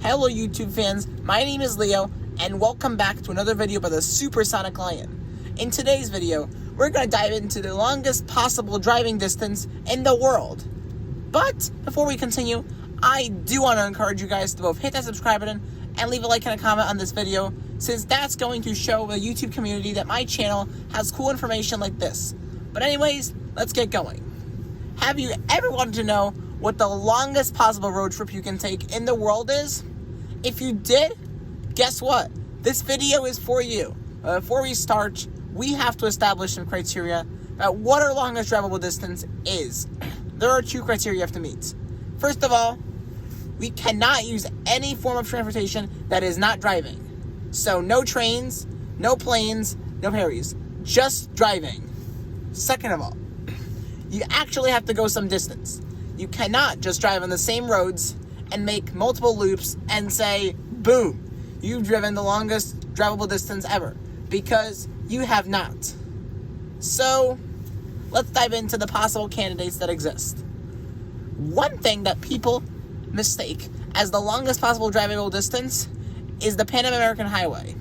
Hello YouTube fans, my name is Leo, and welcome back to another video by the Supersonic Lion. In today's video, we're going to dive into the longest possible driving distance in the world. But before we continue, I do want to encourage you guys to both hit that subscribe button and leave a like and a comment on this video, since that's going to show the YouTube community that my channel has cool information like this. But anyways, let's get going. Have you ever wanted to know what the longest possible road trip you can take in the world is? If you did, guess what? This video is for you. Before we start, we have to establish some criteria about what our longest drivable distance is. There are two criteria you have to meet. First of all, we cannot use any form of transportation that is not driving. So no trains, no planes, no ferries, just driving. Second of all, you actually have to go some distance. You cannot just drive on the same roads and make multiple loops and say, boom, you've driven the longest drivable distance ever, because you have not. So let's dive into the possible candidates that exist. One thing that people mistake as the longest possible drivable distance is the Pan American Highway.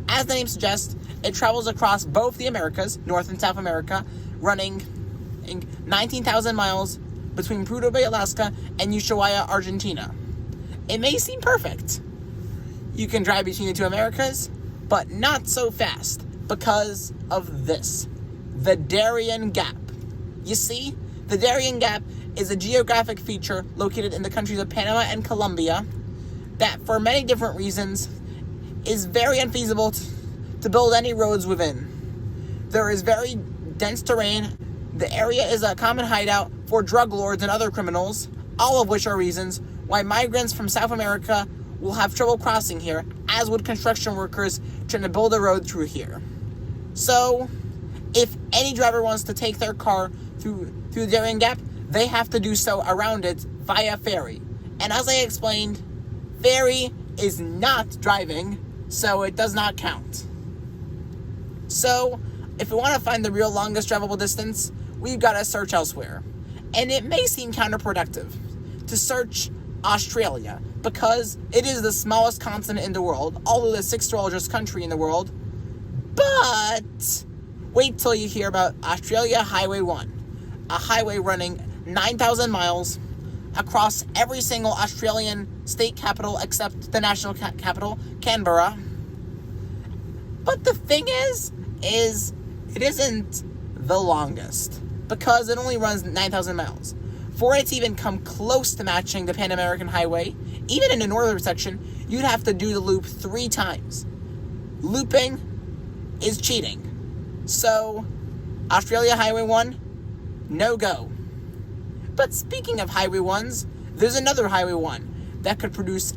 As the name suggests, it travels across both the Americas, North and South America, running 19,000 miles between Prudhoe Bay, Alaska, and Ushuaia, Argentina. It may seem perfect. You can drive between the two Americas, but not so fast because of this: the Darien Gap. You see, the Darien Gap is a geographic feature located in the countries of Panama and Colombia that, for many different reasons, is very unfeasible to build any roads within. There is very dense terrain. The area is a common hideout for drug lords and other criminals, all of which are reasons why migrants from South America will have trouble crossing here, as would construction workers trying to build a road through here. So, if any driver wants to take their car through the Darien Gap, they have to do so around it via ferry. And as I explained, ferry is not driving, so it does not count. So, if we want to find the real longest drivable distance, we've got to search elsewhere. And it may seem counterproductive to search Australia, because it is the smallest continent in the world, although the sixth largest country in the world. But wait till you hear about Australia Highway 1, a highway running 9,000 miles across every single Australian state capital except the national capital, Canberra. But the thing is it isn't the longest, because it only runs 9,000 miles. For it to even come close to matching the Pan American Highway, even in the northern section, you'd have to do the loop 3 times. Looping is cheating. So, Australia Highway 1, no go. But speaking of Highway 1s, there's another Highway 1 that could produce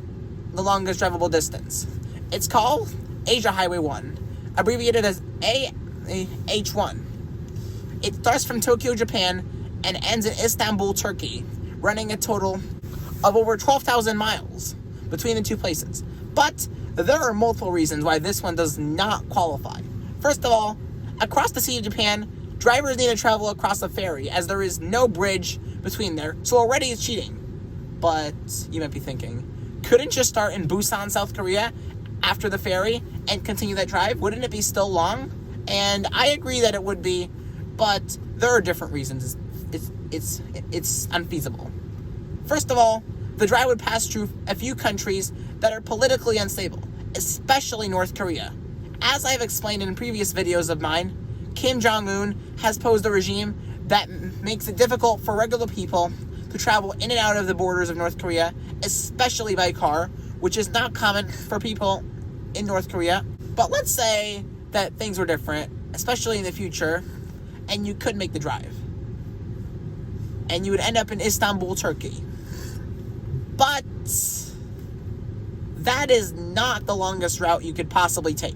the longest drivable distance. It's called Asia Highway 1, abbreviated as AH1. It starts from Tokyo, Japan, and ends in Istanbul, Turkey, running a total of over 12,000 miles between the two places. But there are multiple reasons why this one does not qualify. First of all, across the Sea of Japan, drivers need to travel across a ferry, as there is no bridge between there, so already it's cheating. But you might be thinking, couldn't you start in Busan, South Korea, after the ferry, and continue that drive? Wouldn't it be still long? And I agree that it would be, but there are different reasons it's unfeasible. First of all, the drive would pass through a few countries that are politically unstable, especially North Korea. As I've explained in previous videos of mine, Kim Jong-un has posed a regime that makes it difficult for regular people to travel in and out of the borders of North Korea, especially by car, which is not common for people in North Korea. But let's say that things were different, especially in the future, and you could make the drive, and you would end up in Istanbul, Turkey. But that is not the longest route you could possibly take.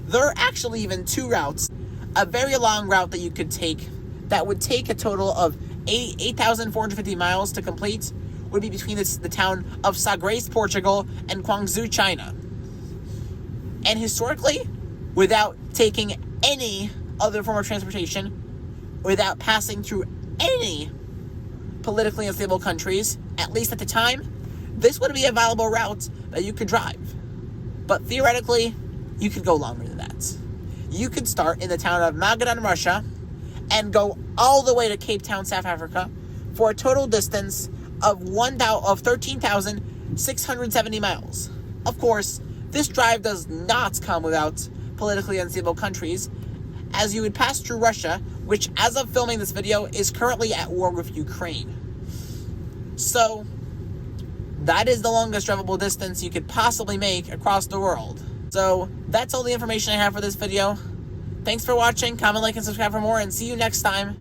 There are actually even 2 routes. A very long route that you could take that would take a total of 8,450 miles to complete would be between the town of Sagres, Portugal, and Guangzhou, China. And historically, without taking any other form of transportation, without passing through any politically unstable countries, at least at the time, this would be a viable route that you could drive. But theoretically, you could go longer than that. You could start in the town of Magadan, Russia, and go all the way to Cape Town, South Africa, for a total distance of 13,670 miles. Of course, this drive does not come without politically unstable countries, as you would pass through Russia, which, as of filming this video, is currently at war with Ukraine. So, that is the longest drivable distance you could possibly make across the world. So, that's all the information I have for this video. Thanks for watching, comment, like, and subscribe for more, and see you next time.